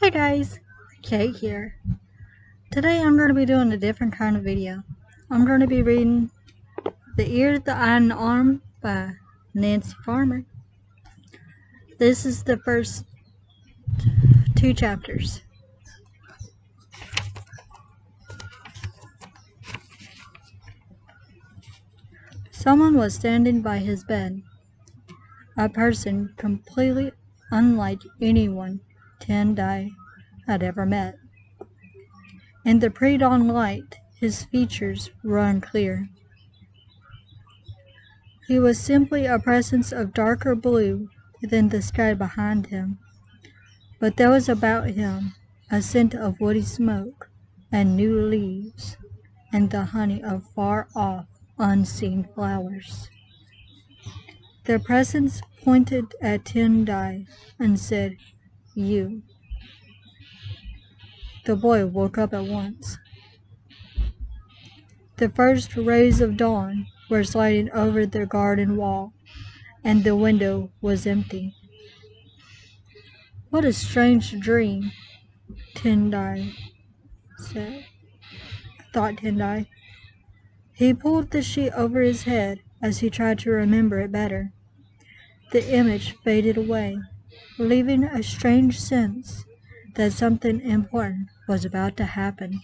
Hey guys, Kate here. Today I'm going to be doing a different kind of video. I'm going to be reading The Ear, the Eye, and the Arm by Nancy Farmer. This is the first two chapters. Someone was standing by his bed, a person completely unlike anyone Tendai had ever met. In the pre-dawn light, his features were unclear. He was simply a presence of darker blue than the sky behind him, but there was about him a scent of woody smoke and new leaves and the honey of far-off, unseen flowers. The presence pointed at Tendai and said, "You." The boy woke up at once. The first rays of dawn were sliding over the garden wall, and the window was empty. "What a strange dream," Tendai said, thought Tendai. He pulled the sheet over his head as he tried to remember it better. The image faded away, leaving a strange sense that something important was about to happen.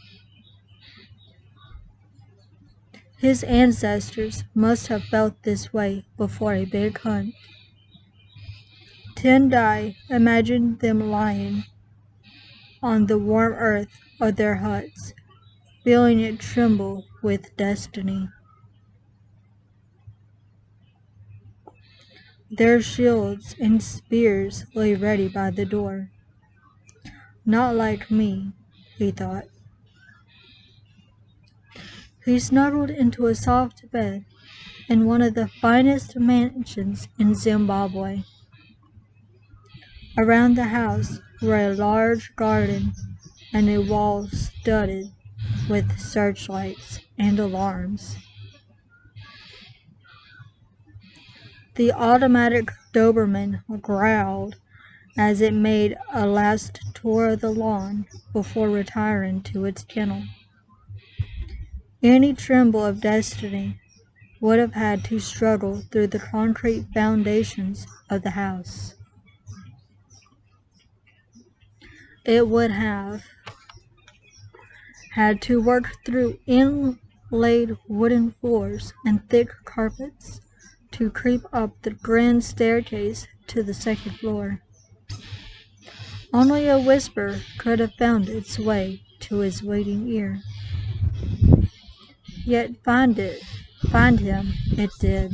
His ancestors must have felt this way before a big hunt. Tendai imagined them lying on the warm earth of their huts, feeling it tremble with destiny. Their shields and spears lay ready by the door. Not like me, he thought. He snuggled into a soft bed in one of the finest mansions in Zimbabwe. Around the house were a large garden and a wall studded with searchlights and alarms. The automatic Doberman growled as it made a last tour of the lawn before retiring to its kennel. Any tremble of destiny would have had to struggle through the concrete foundations of the house. It would have had to work through inlaid wooden floors and thick carpets to creep up the grand staircase to the second floor. Only a whisper could have found its way to his waiting ear. Yet find him it did.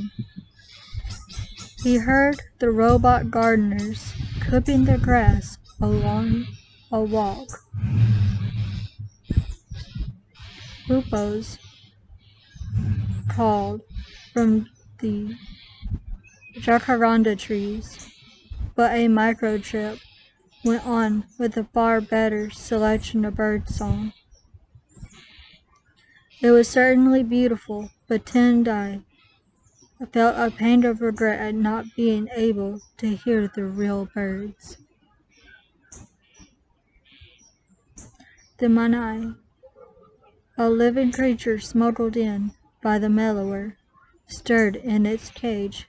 He heard the robot gardeners clipping the grass along a walk. Hoopoes called from the jacaranda trees, but a microchip went on with a far better selection of birdsong. It was certainly beautiful, but Tendai felt a pang of regret at not being able to hear the real birds. The Manai, a living creature smuggled in by the mellower, stirred in its cage.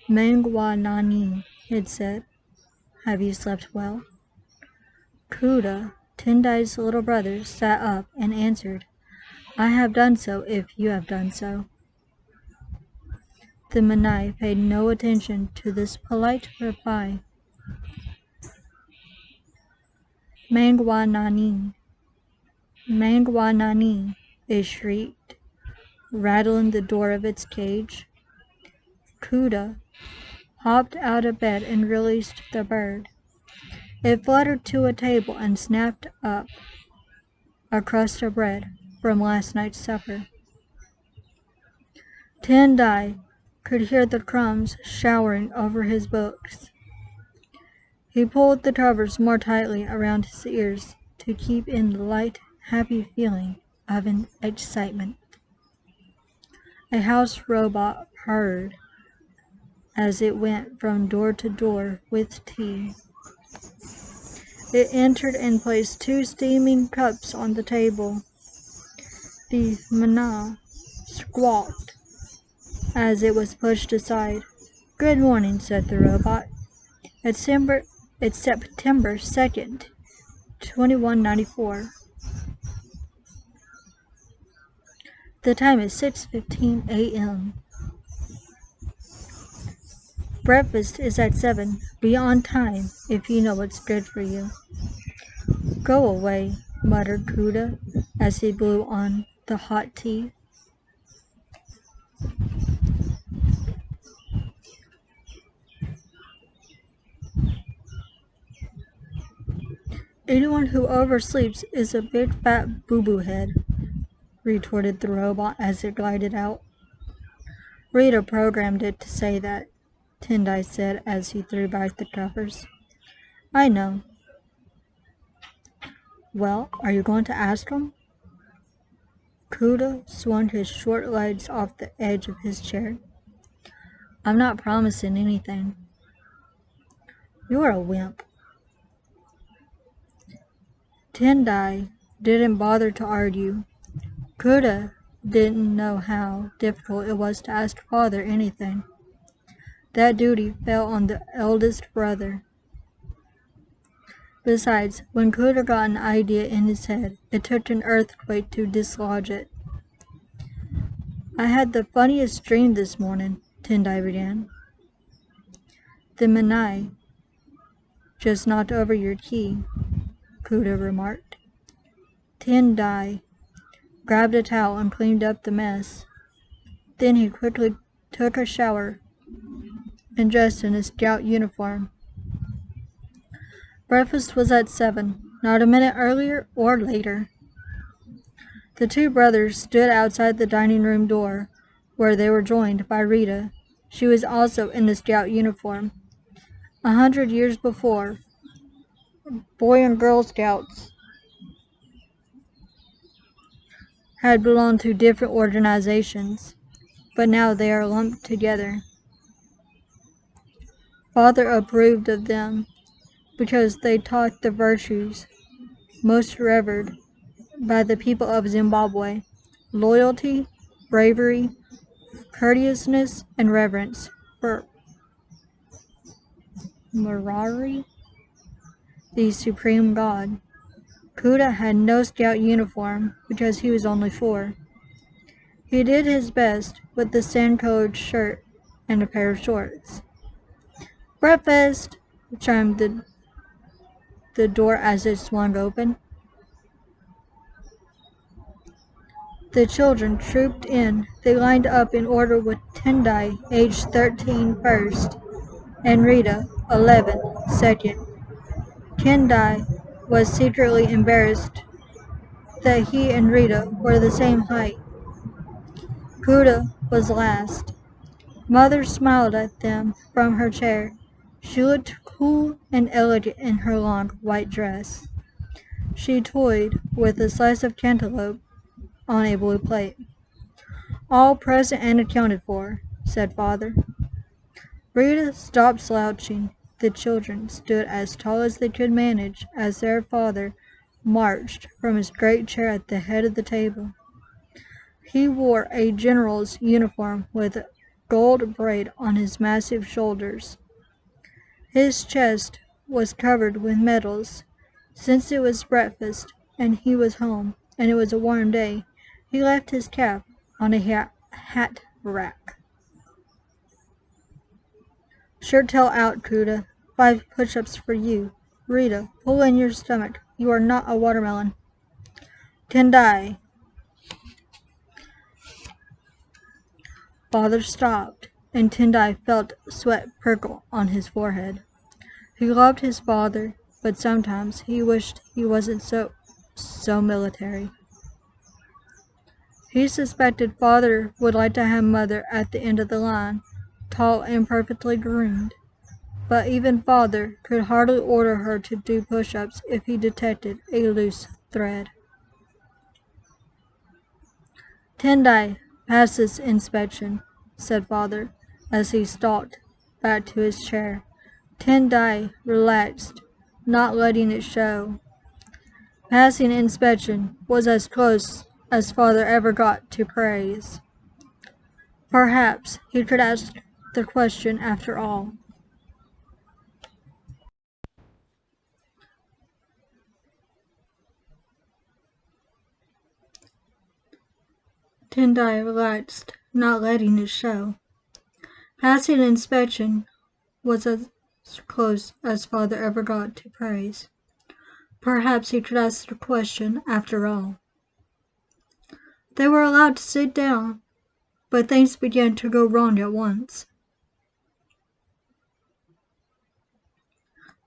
"Mangwa Nani," it said. "Have you slept well?" Kuda, Tendai's little brother, sat up and answered, "I have done so if you have done so." The Manai paid no attention to this polite reply. "Mangwa Nani, Mangwa Nani," it shrieked, rattling the door of its cage. Kuda hopped out of bed and released the bird. It fluttered to a table and snapped up a crust of bread from last night's supper. Tendai could hear the crumbs showering over his books. He pulled the covers more tightly around his ears to keep in the light, happy feeling of excitement. A house robot purred as it went from door to door with tea. It entered and placed 2 steaming cups on the table. The manna squawked as it was pushed aside. "Good morning," said the robot. It's September 2nd, 2194. The time is 6:15 a.m. Breakfast is at 7. Be on time if you know what's good for you. Go away, muttered Kuda as he blew on the hot tea. "Anyone who oversleeps is a big fat boo-boo head," retorted the robot as it glided out. "Rita programmed it to say that," Tendai said as he threw back the covers. "I know." "Well, are you going to ask him?" Kuda swung his short legs off the edge of his chair. "I'm not promising anything." "You're a wimp." Tendai didn't bother to argue. Kuda didn't know how difficult it was to ask father anything. That duty fell on the eldest brother. Besides, when Kuda got an idea in his head, it took an earthquake to dislodge it. "I had the funniest dream this morning," Tendai began. "The Manai just knocked over your key," Kuda remarked. Tendai grabbed a towel and cleaned up the mess. Then he quickly took a shower and dressed in his scout uniform. Breakfast was at 7, not a minute earlier or later. The 2 brothers stood outside the dining room door, where they were joined by Rita. She was also in the scout uniform. 100 years before, Boy and Girl Scouts had belonged to different organizations, but now they are lumped together. Father approved of them because they taught the virtues most revered by the people of Zimbabwe: loyalty, bravery, courteousness, and reverence for Marari, the supreme god. Kuda had no scout uniform because he was only 4. He did his best with the sand-colored shirt and a pair of shorts. "Breakfast!" chimed the door as it swung open. The children trooped in. They lined up in order with Tendai, age 13, first, and Rita, 11, second. Tendai was secretly embarrassed that he and Rita were the same height. Kuda was last. Mother smiled at them from her chair. She looked cool and elegant in her long white dress. She toyed with a slice of cantaloupe on a blue plate. "All present and accounted for," said Father. Rita stopped slouching. The children stood as tall as they could manage as their father marched from his great chair at the head of the table. He wore a general's uniform with gold braid on his massive shoulders. His chest was covered with medals. Since it was breakfast and he was home and it was a warm day, he left his cap on a hat rack. "Shirt tail out, Kuda. 5 push-ups for you. Rita, pull in your stomach. You are not a watermelon." "Tendai." Father stopped, and Tendai felt sweat prickle on his forehead. He loved his father, but sometimes he wished he wasn't so military. He suspected Father would like to have Mother at the end of the line, tall and perfectly groomed. But even Father could hardly order her to do push-ups if he detected a loose thread. "Tendai, pass this inspection," said Father, as he stalked back to his chair. Tendai relaxed, not letting it show. Passing inspection was as close as father ever got to praise. Perhaps he could ask the question after all. Tendai relaxed, not letting it show. Passing inspection was as close as father ever got to praise. Perhaps he could ask the question after all. They were allowed to sit down, but things began to go wrong at once.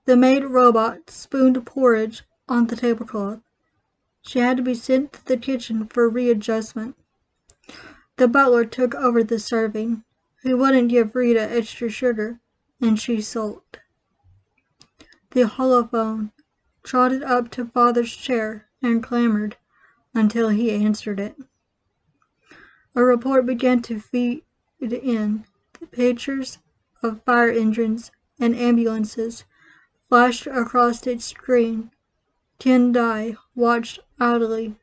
The maid robot spooned porridge on the tablecloth. She had to be sent to the kitchen for readjustment. The butler took over the serving. He wouldn't give Rita extra sugar, and she sulked. The holophone trotted up to father's chair and clamored until he answered it. A report began to feed in. The pictures of fire engines and ambulances flashed across its screen. Tendai watched idly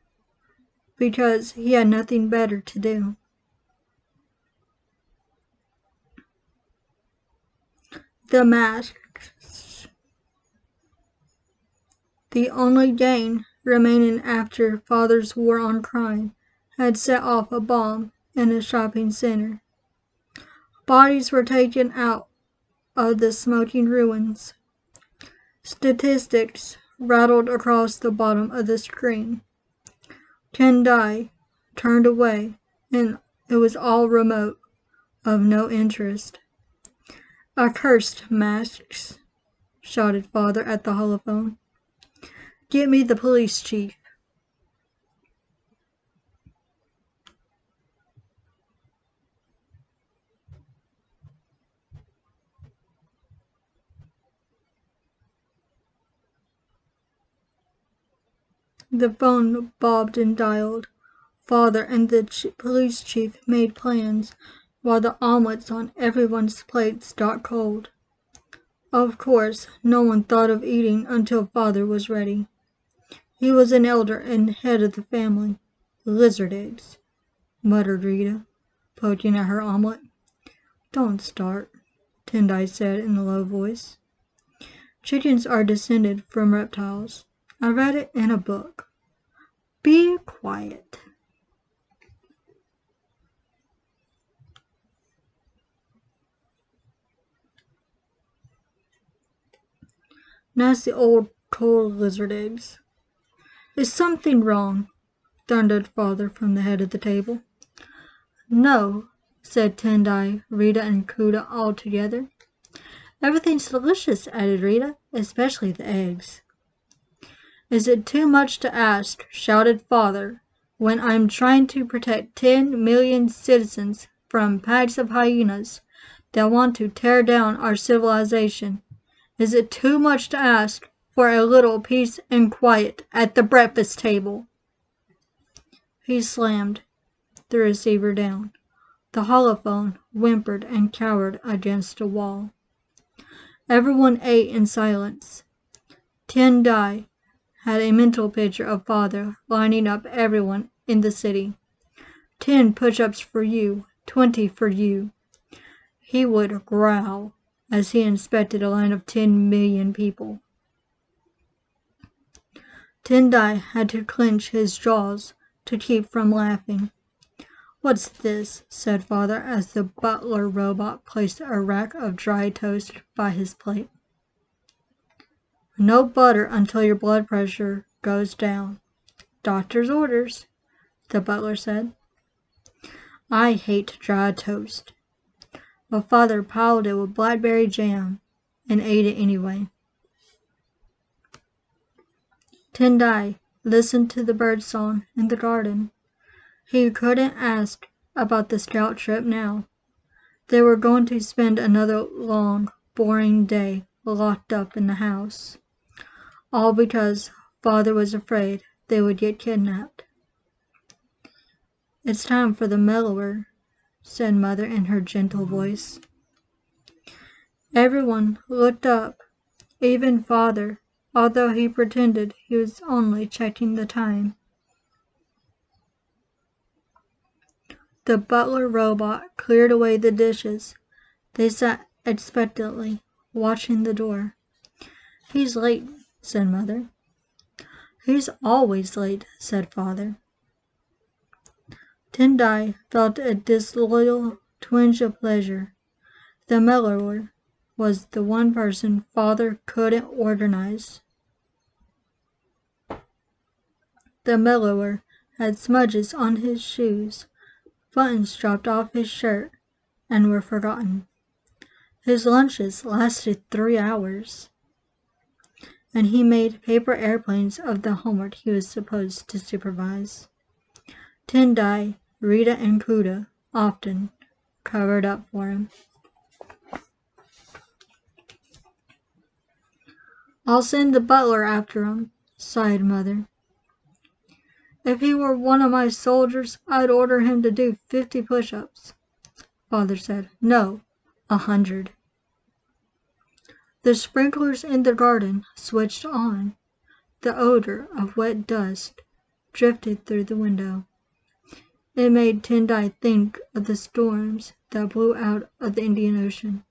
because he had nothing better to do. The masks. The only gain remaining after father's war on crime had set off a bomb in a shopping center. Bodies were taken out of the smoking ruins. Statistics rattled across the bottom of the screen. Tendai turned away, and it was all remote, of no interest. "Accursed masks," shouted father at the holophone. "Get me the police chief." The phone bobbed and dialed. Father and the police chief made plans while the omelets on everyone's plates got cold. Of course, no one thought of eating until father was ready. He was an elder and head of the family. "Lizard eggs," muttered Rita, poking at her omelet. "Don't start," Tendai said in a low voice. "Chickens are descended from reptiles. I read it in a book. Be quiet." "Nasty old cold lizard eggs." "Is something wrong?" thundered father from the head of the table. "No," said Tendai, Rita, and Kuda all together. "Everything's delicious," added Rita, "especially the eggs." "Is it too much to ask," shouted father, "when I'm trying to protect 10 million citizens from packs of hyenas that want to tear down our civilization? Is it too much to ask for a little peace and quiet at the breakfast table?" He slammed the receiver down. The holophone whimpered and cowered against a wall. Everyone ate in silence. Tendai had a mental picture of father lining up everyone in the city. 10 push-ups for you, 20 for you. He would growl as he inspected a line of 10 million people. Tendai had to clench his jaws to keep from laughing. "What's this?" said father as the butler robot placed a rack of dry toast by his plate. "No butter until your blood pressure goes down. Doctor's orders," the butler said. "I hate dry toast." But father piled it with blackberry jam and ate it anyway. Tendai listened to the birdsong in the garden. He couldn't ask about the scout trip now. They were going to spend another long, boring day locked up in the house. All because father was afraid they would get kidnapped. "It's time for the mellower," said mother in her gentle voice. Everyone looked up, even Father, although he pretended he was only checking the time. The butler robot cleared away the dishes. They sat expectantly, watching the door. "He's late," said Mother. "He's always late," said Father. Tendai felt a disloyal twinge of pleasure. The mellower was the one person Father couldn't organize. The mellower had smudges on his shoes, buttons dropped off his shirt, and were forgotten. His lunches lasted 3 hours, and he made paper airplanes of the homework he was supposed to supervise. Tendai, Rita, and Kuda often covered up for him. "I'll send the butler after him," sighed Mother. "If he were one of my soldiers, I'd order him to do 50 push-ups." Father said, "No, 100. The sprinklers in the garden switched on. The odor of wet dust drifted through the window. It made Tendai think of the storms that blew out of the Indian Ocean.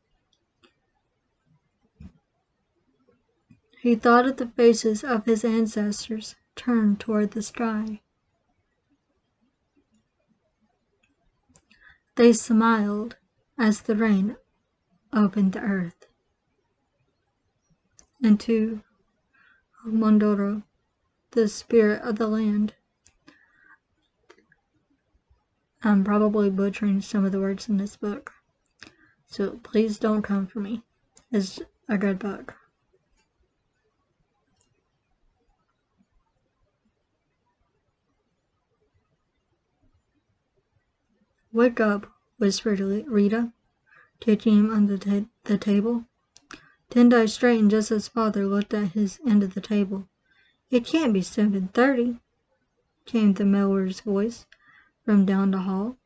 He thought of the faces of his ancestors turned toward the sky. They smiled as the rain opened the earth. And to Mondoro, the spirit of the land. I'm probably butchering some of the words in this book, so please don't come for me. It's a good book. "Wake up," whispered Rita, kicking him under the table. Tendai straightened just as Father looked at his end of the table. "It can't be 7:30, came the miller's voice from down the hall.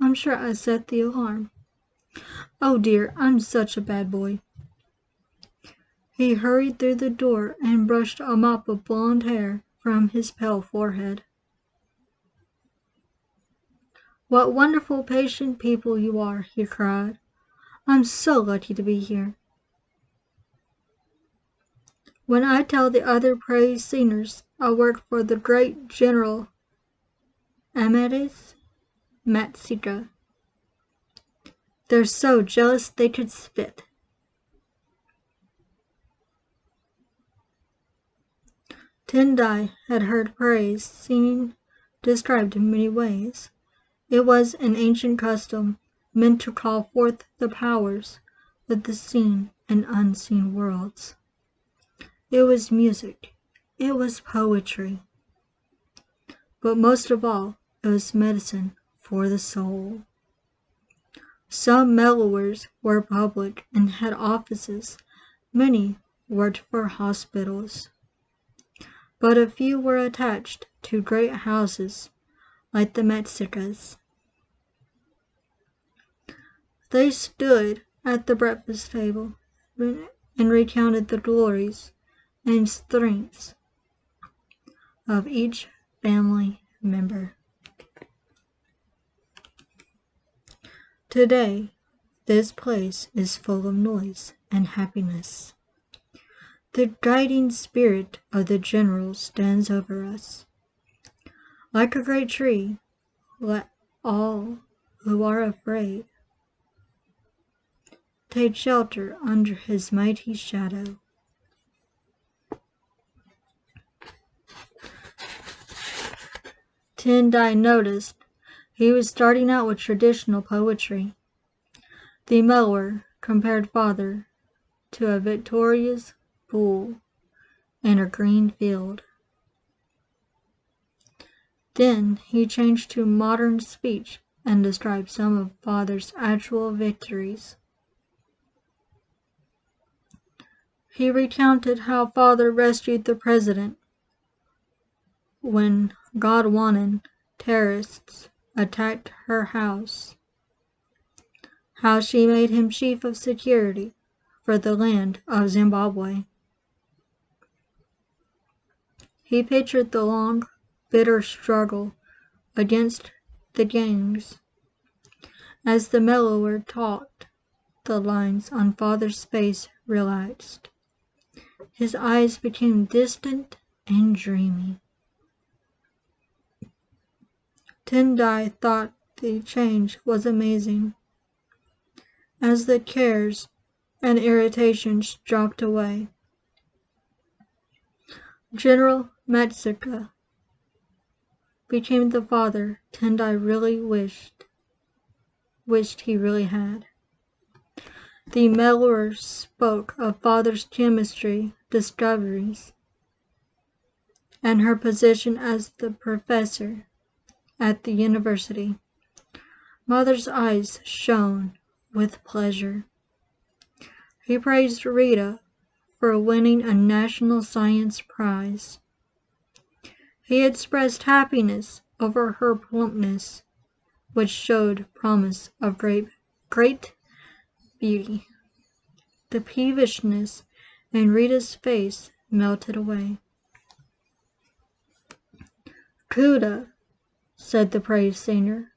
"I'm sure I set the alarm. Oh dear, I'm such a bad boy." He hurried through the door and brushed a mop of blonde hair from his pale forehead. "What wonderful patient people you are," he cried. "I'm so lucky to be here. When I tell the other praise singers I work for the great General Amadeus Matsuda, they're so jealous they could spit." Tendai had heard praise singing described in many ways. It was an ancient custom meant to call forth the powers of the seen and unseen worlds. It was music. It was poetry. But most of all, it was medicine for the soul. Some mellowers were public and had offices. Many worked for hospitals. But a few were attached to great houses like the Matsukas. They stood at the breakfast table and recounted the glories and strengths of each family member. Today, this place is full of noise and happiness. The guiding spirit of the general stands over us. Like a great tree, let all who are afraid take shelter under his mighty shadow. Tendai noticed he was starting out with traditional poetry. The mower compared Father to a victorious bull in a green field. Then he changed to modern speech and described some of Father's actual victories. He recounted how Father rescued the president when Godwanan terrorists attacked her house, how she made him chief of security for the land of Zimbabwe. He pictured the long, bitter struggle against the gangs. As the mellower talked, the lines on Father's face relaxed. His eyes became distant and dreamy. Tendai thought the change was amazing. As the cares and irritations dropped away, General Matsuka became the father Tendai really wished he really had. The mellower spoke of Father's chemistry discoveries and her position as the professor at the university. Mother's eyes shone with pleasure. He praised Rita for winning a National Science Prize. He expressed happiness over her plumpness, which showed promise of great beauty. The peevishness in Rita's face melted away. Kuda, said the brave singer,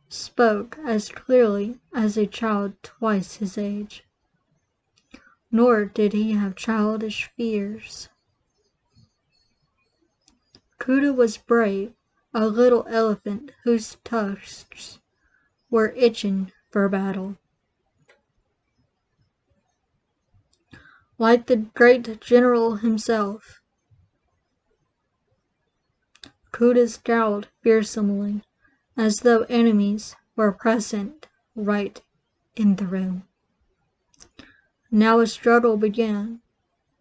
spoke as clearly as a child twice his age. Nor did he have childish fears. Kuda was brave, a little elephant whose tusks were itching for battle. Like the great general himself, Kuda scowled fearsomely, as though enemies were present right in the room. Now a struggle began,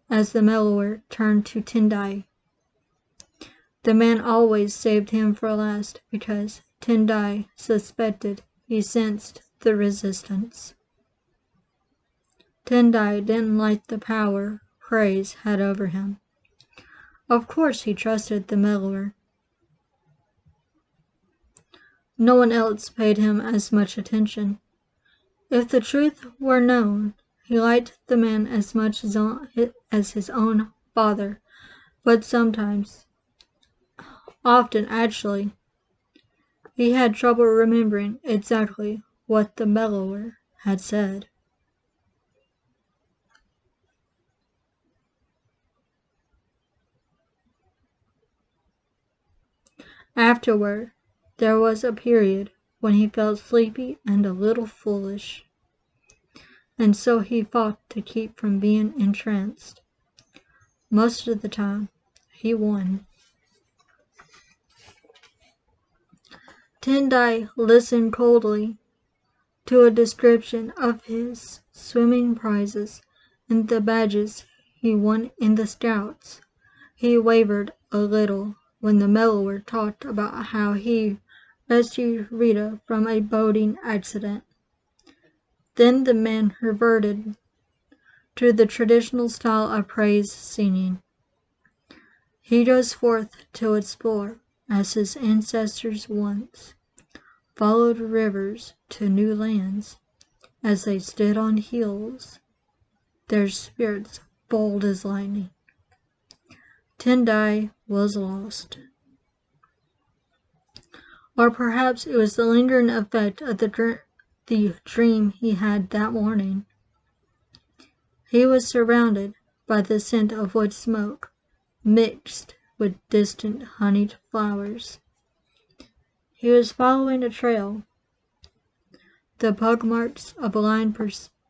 as the mellower turned to Tendai. The man always saved him for last because Tendai suspected he sensed the resistance. Tendai didn't like the power praise had over him. Of course he trusted the mellower. No one else paid him as much attention. If the truth were known, he liked the man as much as his own father, but sometimes, often actually, he had trouble remembering exactly what the mellower had said. Afterward, there was a period when he felt sleepy and a little foolish, and so he fought to keep from being entranced. Most of the time, he won. Tendai listened coldly to a description of his swimming prizes and the badges he won in the Scouts. He wavered a little when the mellower talked about how he rescued Rita from a boating accident. Then the man reverted to the traditional style of praise singing. He goes forth to explore as his ancestors once followed rivers to new lands as they stood on hills, their spirits bold as lightning. Tendai was lost. Or perhaps it was the lingering effect of the dream he had that morning. He was surrounded by the scent of wood smoke, mixed with distant honeyed flowers. He was following a trail. The pug marks of a line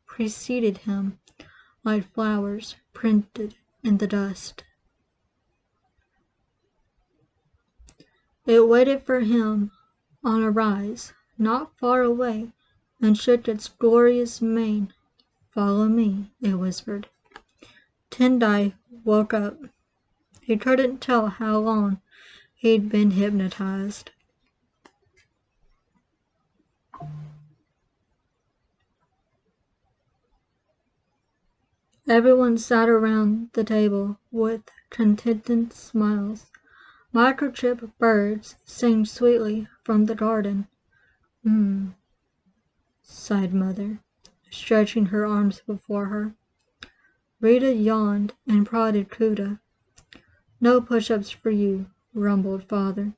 preceded him, like flowers printed in the dust. It waited for him on a rise not far away and shook its glorious mane. "Follow me," it whispered. Tendai woke up. He couldn't tell how long he'd been hypnotized. Everyone sat around the table with contented smiles. Microchip birds sang sweetly from the garden. Sighed Mother. stretching her arms before her. Rita yawned and prodded Kuda. "No push-ups for you," rumbled Father.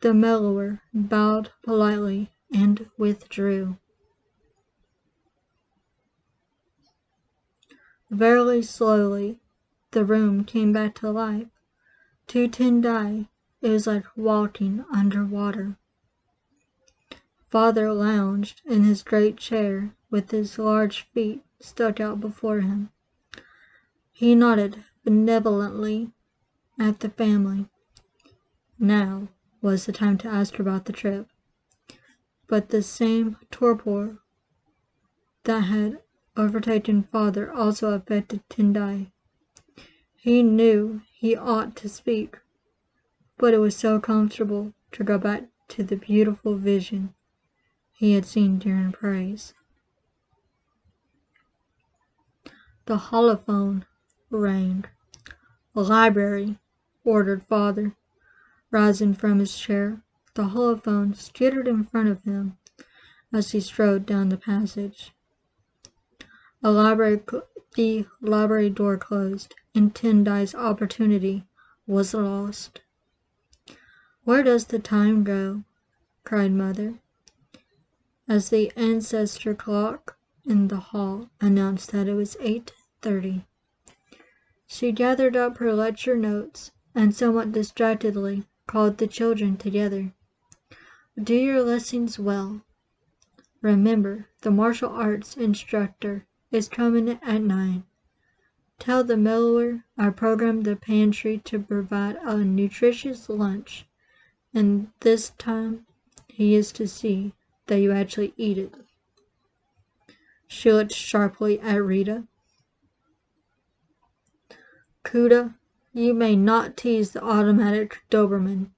The mellower bowed politely and withdrew. Very slowly, the room came back to life. To Tendai, it was like walking underwater. Father lounged in his great chair with his large feet stuck out before him. He nodded benevolently at the family. Now was the time to ask about the trip. But the same torpor that had overtaken Father also affected Tendai. He knew he ought to speak, but it was so comfortable to go back to the beautiful vision he had seen during praise. The holophone rang. "Library," ordered Father, rising from his chair. The holophone skittered in front of him as he strode down the passage. The library door closed, and Tendai's opportunity was lost. "Where does the time go?" cried Mother, as the ancestor clock in the hall announced that it was 8:30. She gathered up her lecture notes and somewhat distractedly called the children together. "Do your lessons well. Remember, the martial arts instructor is coming at 9. Tell the mellower I programmed the pantry to provide a nutritious lunch, and this time he is to see that you actually eat it." She looked sharply at Rita. "Kuda, you may not tease the automatic Doberman.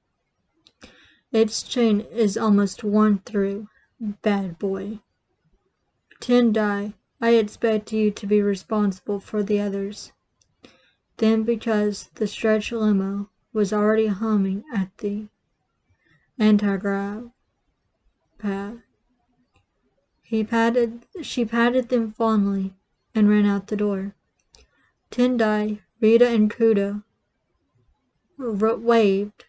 Its chain is almost worn through, bad boy. Tendai, I expect you to be responsible for the others." Then, because the stretch limo was already humming at the anti-grav pad, she patted them fondly and ran out the door. Tendai, Rita, and Kuda waved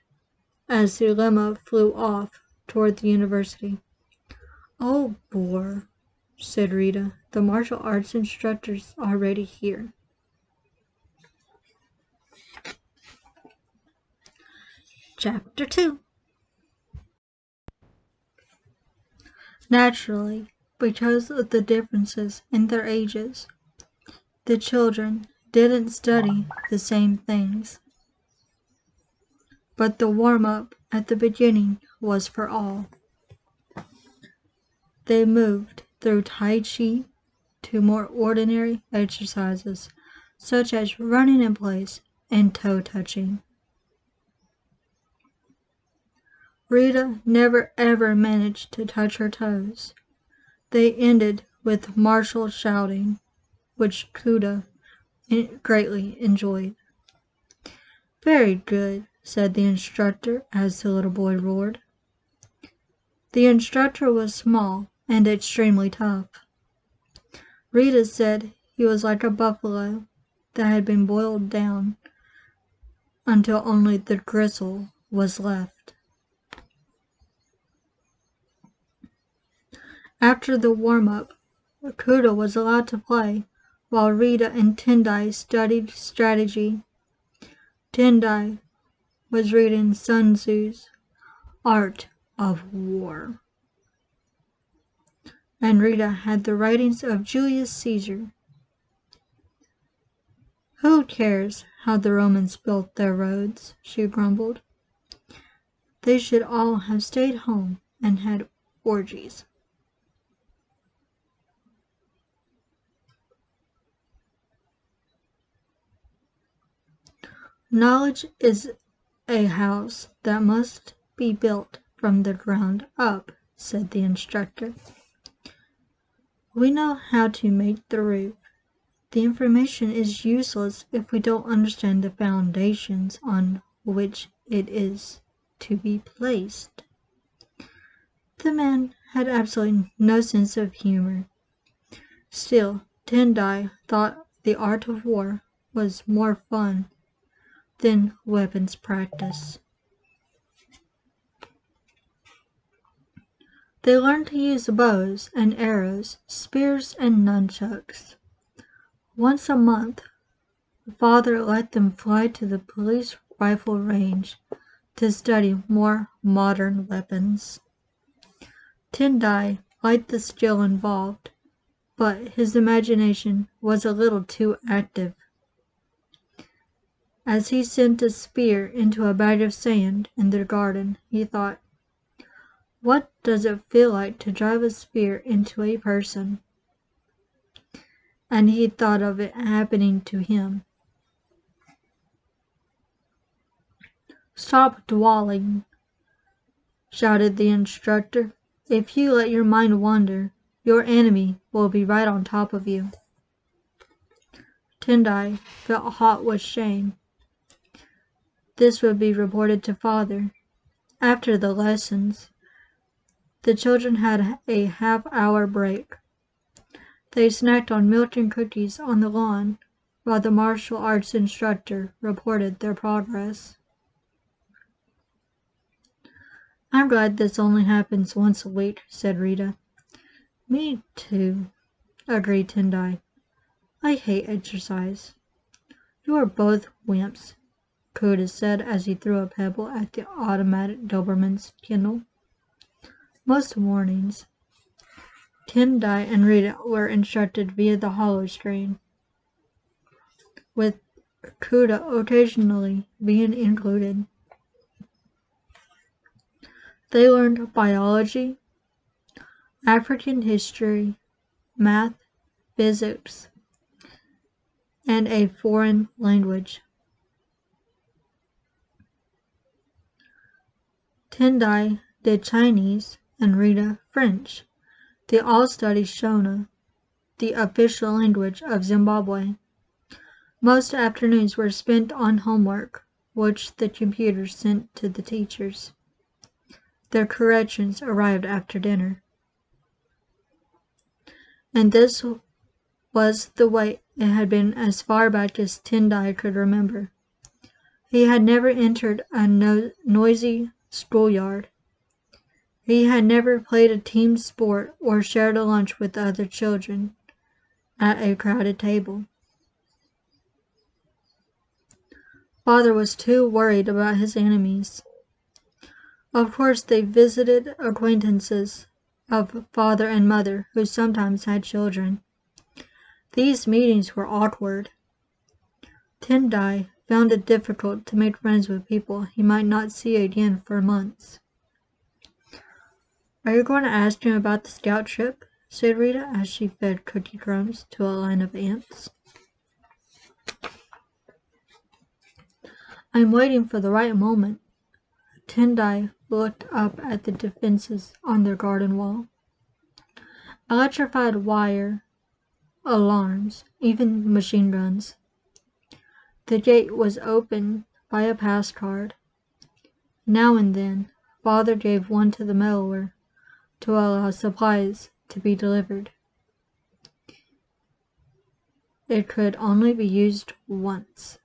as the limo flew off toward the university. "Oh, bore," said Rita. "The martial arts instructor's already here." Chapter 2. Naturally, because of the differences in their ages, the children didn't study the same things. But the warm-up at the beginning was for all. They moved through Tai Chi to more ordinary exercises, such as running in place and toe touching. Rita never ever managed to touch her toes. They ended with martial shouting, which Kuda greatly enjoyed. "Very good," said the instructor as the little boy roared. The instructor was small and extremely tough. Rita said he was like a buffalo that had been boiled down until only the gristle was left. After the warm-up, Kuda was allowed to play, while Rita and Tendai studied strategy. Tendai was reading Sun Tzu's Art of War, and Rita had the writings of Julius Caesar. "Who cares how the Romans built their roads?" she grumbled. "They should all have stayed home and had orgies." "Knowledge is a house that must be built from the ground up," said the instructor. "We know how to make the roof. The information is useless if we don't understand the foundations on which it is to be placed." The man had absolutely no sense of humor. Still, Tendai thought the art of war was more fun than weapons practice. They learned to use bows and arrows, spears and nunchucks. Once a month, the father let them fly to the police rifle range to study more modern weapons. Tendai liked the skill involved, but his imagination was a little too active. As he sent a spear into a bag of sand in their garden, he thought, "What does it feel like to drive a spear into a person?" And he thought of it happening to him. "Stop dawdling," shouted the instructor. "If you let your mind wander, your enemy will be right on top of you." Tendai felt hot with shame. This would be reported to father. After the lessons, the children had a half-hour break. They snacked on milk and cookies on the lawn while the martial arts instructor reported their progress. "I'm glad this only happens once a week," said Rita. "Me too," agreed Tendai. "I hate exercise." "You are both wimps," Koda said as he threw a pebble at the automatic Doberman's kennel. Most mornings, Tendai and Rita were instructed via the hollow screen, with Kuda occasionally being included. They learned biology, African history, math, physics, and a foreign language. Tendai did Chinese and Rita French. They all studied Shona, the official language of Zimbabwe. Most afternoons were spent on homework, which the computers sent to the teachers. Their corrections arrived after dinner. And this was the way it had been as far back as Tendai could remember. He had never entered a noisy schoolyard. He had never played a team sport or shared a lunch with other children at a crowded table. Father was too worried about his enemies. Of course, they visited acquaintances of father and mother who sometimes had children. These meetings were awkward. Tendai found it difficult to make friends with people he might not see again for months. "Are you going to ask him about the scout trip?" said Rita as she fed cookie crumbs to a line of ants. "I'm waiting for the right moment." Tendai looked up at the defenses on their garden wall. Electrified wire, alarms, even machine guns. The gate was opened by a pass card. Now and then, Father gave one to the mailer to allow supplies to be delivered. It could only be used once.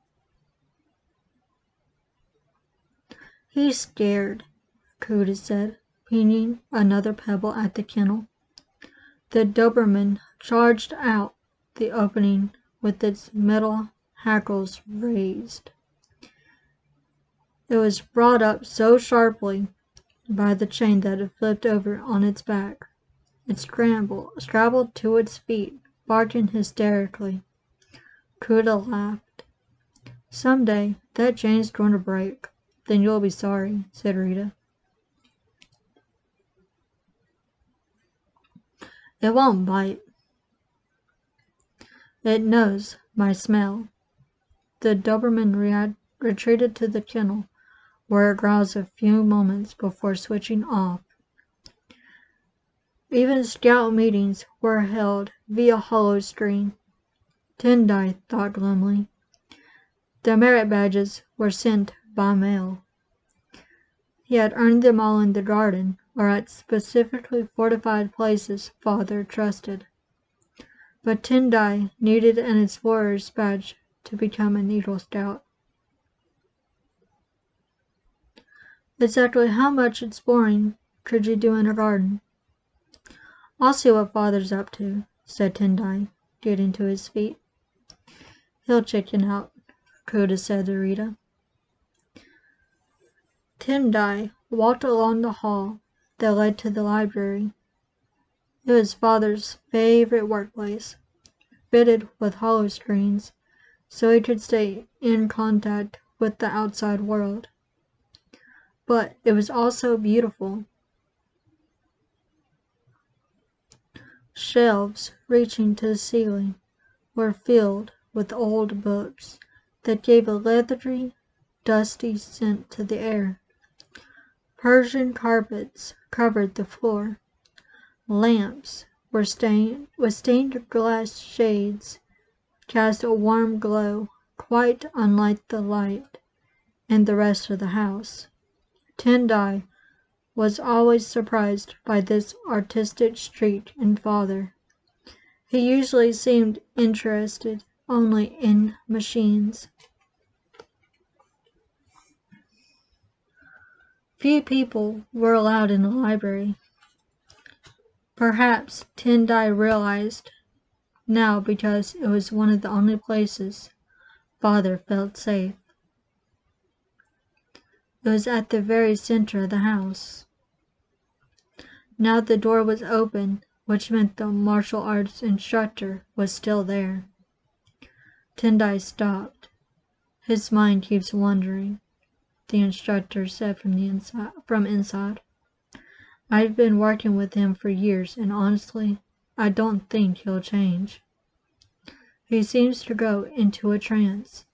"He's scared," Kuda said, pinging another pebble at the kennel. The Doberman charged out the opening with its metal hackles raised. It was brought up so sharply by the chain that it flipped over on its back. It scrabbled to its feet, barking hysterically. Kuda laughed. "Someday that chain's going to break. Then you'll be sorry," said Rita. "It won't bite. It knows my smell." The Doberman retreated to the kennel, where it growls a few moments before switching off. Even scout meetings were held via hollow screen. Tendai thought glumly. The merit badges were sent by mail. He had earned them all in the garden or at specifically fortified places Father trusted. but Tendai needed an explorer's badge to become an Eagle Scout. Exactly how much exploring could you do in a garden? I'll see what Father's up to, said Tendai, getting to his feet. He'll chicken out, Koda said to Rita. Tendai walked along the hall that led to the library. It was Father's favorite workplace, fitted with hollow screens, so he could stay in contact with the outside world. But it was also beautiful. Shelves reaching to the ceiling were filled with old books that gave a leathery, dusty scent to the air. Persian carpets covered the floor. Lamps were stained with stained glass shades cast a warm glow quite unlike the light in the rest of the house. Tendai was always surprised by this artistic streak in Father. He usually seemed interested only in machines. Few people were allowed in the library. Perhaps Tendai realized now because it was one of the only places Father felt safe. It was at the very center of the house. Now the door was open, which meant the martial arts instructor was still there. Tendai stopped. His mind keeps wandering, the instructor said from inside. I've been working with him for years, and honestly, I don't think he'll change. He seems to go into a trance.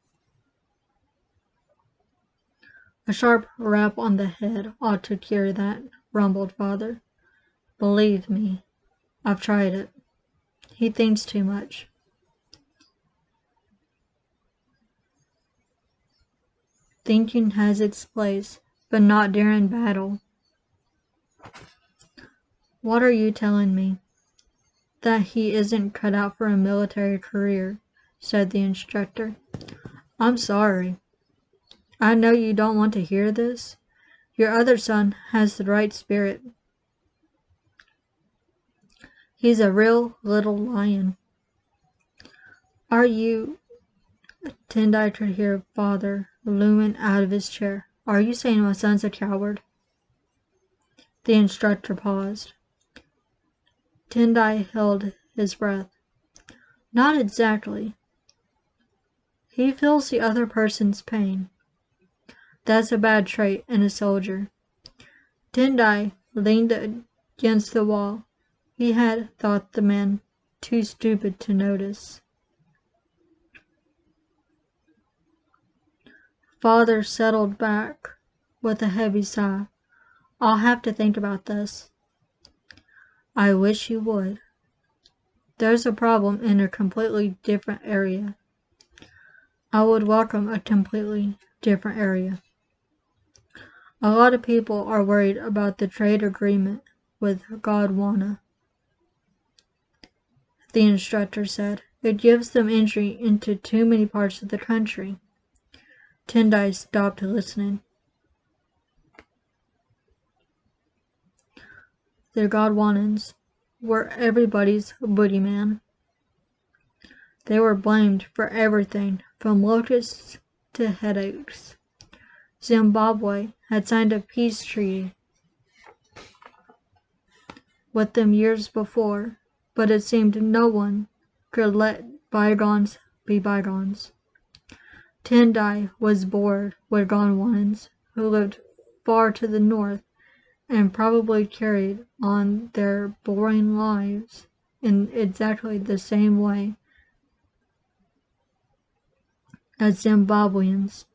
A sharp rap on the head ought to cure that, rumbled Father. Believe me, I've tried it. He thinks too much. Thinking has its place, but not during battle. What are you telling me? That he isn't cut out for a military career, said the instructor. I'm sorry. I know you don't want to hear this. Your other son has the right spirit. He's a real little lion. Are you... Tendai could hear Father looming out of his chair. Are you saying my son's a coward? The instructor paused. Tendai held his breath. Not exactly. He feels the other person's pain. That's a bad trait in a soldier. Tendai leaned against the wall. He had thought the man too stupid to notice. Father settled back with a heavy sigh. I'll have to think about this. I wish you would. There's a problem in a completely different area. I would welcome a completely different area. A lot of people are worried about the trade agreement with Gondwana. The instructor said. It gives them entry into too many parts of the country. Tendai stopped listening. The Gondwanans were everybody's boogeyman. They were blamed for everything from locusts to headaches. Zimbabwe had signed a peace treaty with them years before, but it seemed no one could let bygones be bygones. Tendai was bored with Gondwanans who lived far to the north and probably carried on their boring lives in exactly the same way as Zimbabweans.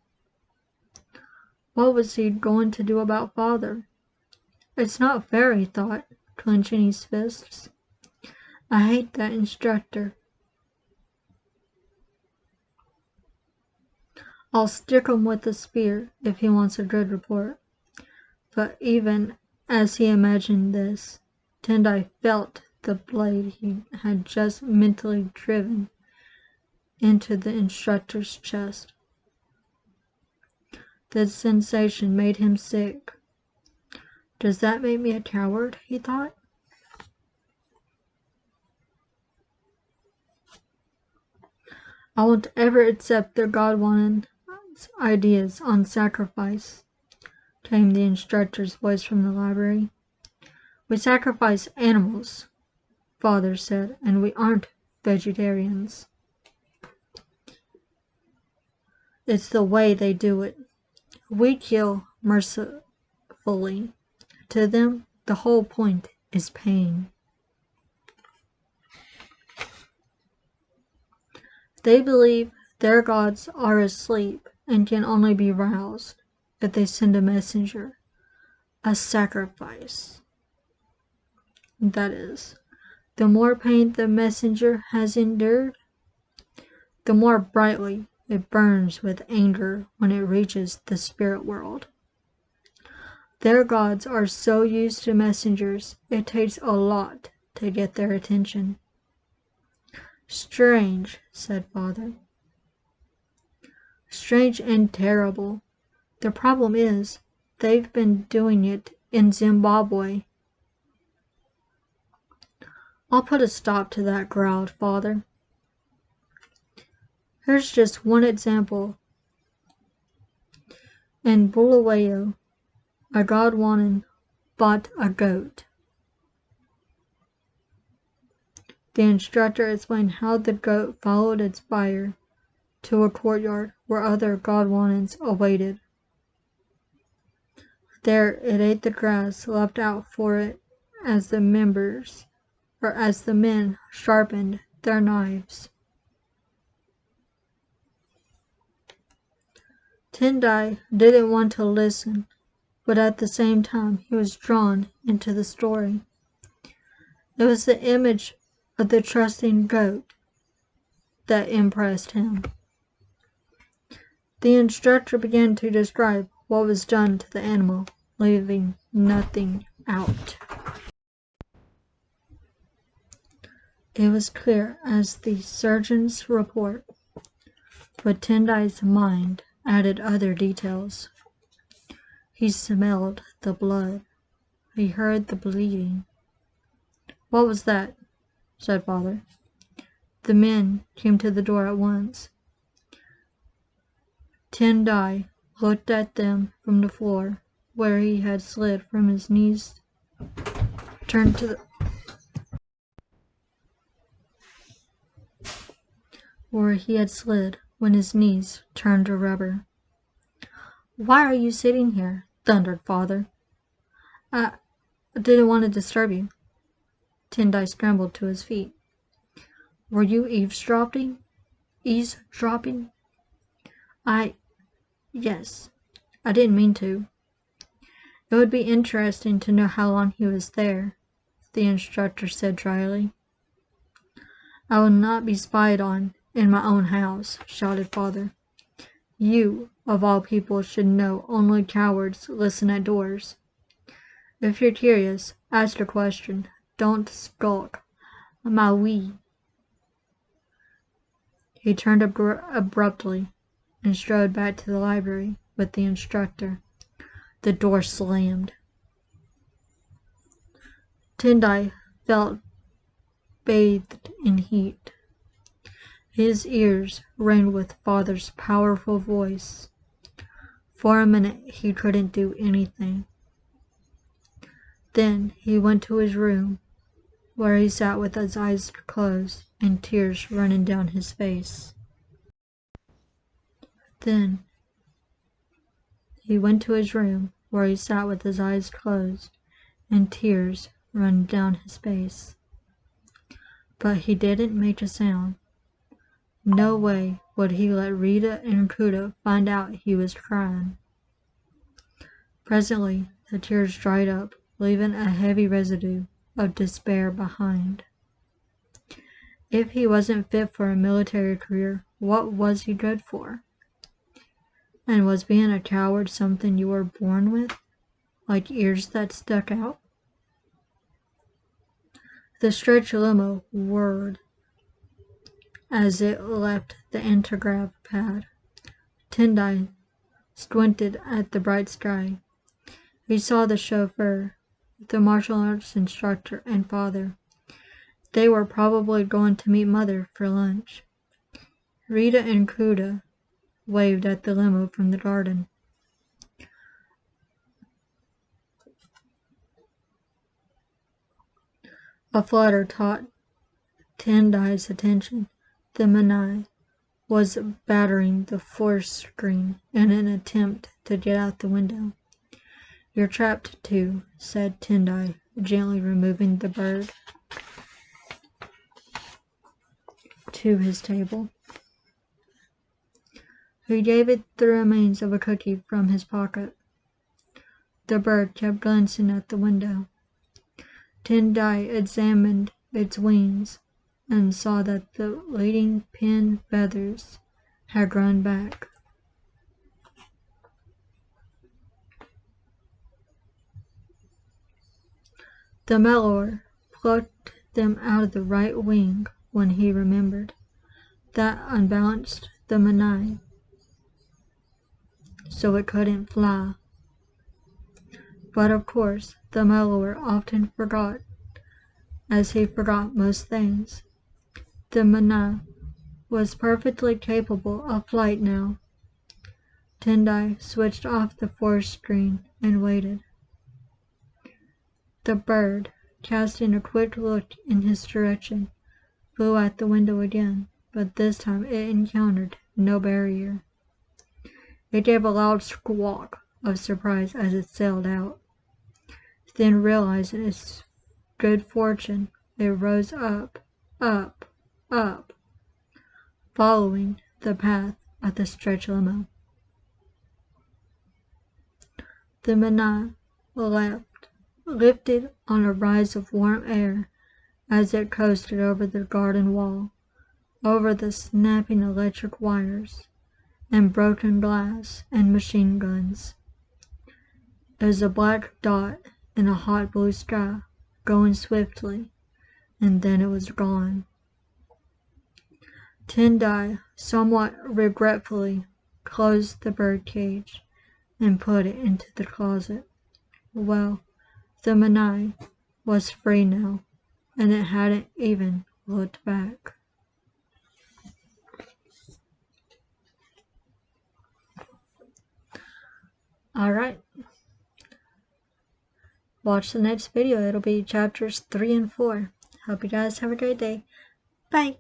What was he going to do about Father? It's not fair, he thought, clenching his fists. I hate that instructor. I'll stick him with a spear if he wants a good report. But even as he imagined this, Tendai felt the blade he had just mentally driven into the instructor's chest. The sensation made him sick. Does that make me a coward? He thought. I won't ever accept their God-wanted ideas on sacrifice, came the instructor's voice from the library. We sacrifice animals, Father said, and we aren't vegetarians. It's the way they do it. We kill mercifully. To them, the whole point is pain. They believe their gods are asleep and can only be roused if they send a messenger, a sacrifice. That is, the more pain the messenger has endured, the more brightly it burns with anger when it reaches the spirit world. Their gods are so used to messengers, it takes a lot to get their attention. Strange, said Father. Strange and terrible. The problem is, they've been doing it in Zimbabwe. I'll put a stop to that, growled Father. Here's just one example. In Bulawayo, a God-wanted bought a goat. The instructor explained how the goat followed its buyer to a courtyard where other God-wanteds awaited. There it ate the grass left out for it as the men sharpened their knives. Tendai didn't want to listen, but at the same time he was drawn into the story. It was the image of the trusting goat that impressed him. The instructor began to describe what was done to the animal, leaving nothing out. It was clear as the surgeon's report, but Tendai's mind added other details. He smelled the blood. He heard the bleeding. What was that? Said Father. The men came to the door at once. Tendai looked at them from the floor, where he had slid from his knees, turned to the where he had slid when his knees turned to rubber. Why are you sitting here? Thundered Father. I didn't want to disturb you. Tendai scrambled to his feet. Were you eavesdropping? Eavesdropping? Yes. I didn't mean to. It would be interesting to know how long he was there, the instructor said dryly. I will not be spied on in my own house, shouted Father. You, of all people, should know only cowards listen at doors. If you're curious, ask a question. Don't skulk. Maui. He turned abruptly and strode back to the library with the instructor. The door slammed. Tendai felt bathed in heat. His ears rang with Father's powerful voice. For a minute he couldn't do anything. Then he went to his room, where he sat with his eyes closed and tears running down his face. Then he went to his room, where he sat with his eyes closed and tears running down his face. But he didn't make a sound. No way would he let Rita and Kuda find out he was crying. Presently, the tears dried up, leaving a heavy residue of despair behind. If he wasn't fit for a military career, what was he good for? And was being a coward something you were born with, like ears that stuck out? The stretch limo whirred as it left the anti-grav pad. Tendai squinted at the bright sky. He saw the chauffeur, the martial arts instructor, and father. They were probably going to meet Mother for lunch. Rita and Kuda waved at the limo from the garden. A flutter caught Tendai's attention. The Manai was battering the force screen in an attempt to get out the window. "You're trapped too," said Tendai, gently removing the bird to his table. He gave it the remains of a cookie from his pocket. The bird kept glancing at the window. Tendai examined its wings and saw that the leading pin feathers had grown back. The Melor plucked them out of the right wing when he remembered. That unbalanced the Manai, so it couldn't fly. But of course, the Melor often forgot, as he forgot most things. The Manai was perfectly capable of flight now. Tendai switched off the force screen and waited. The bird, casting a quick look in his direction, flew at the window again, but this time it encountered no barrier. It gave a loud squawk of surprise as it sailed out. Then, realizing its good fortune, it rose up, up, up, following the path of the stretch limo. The Manai lifted on a rise of warm air as it coasted over the garden wall, over the snapping electric wires, and broken glass and machine guns. It was a black dot in a hot blue sky, going swiftly, and then it was gone. Tendai, somewhat regretfully, closed the bird cage and put it into the closet. Well, the Manai was free now, and it hadn't even looked back. Alright. Watch the next video. It'll be chapters 3 and 4. Hope you guys have a great day. Bye.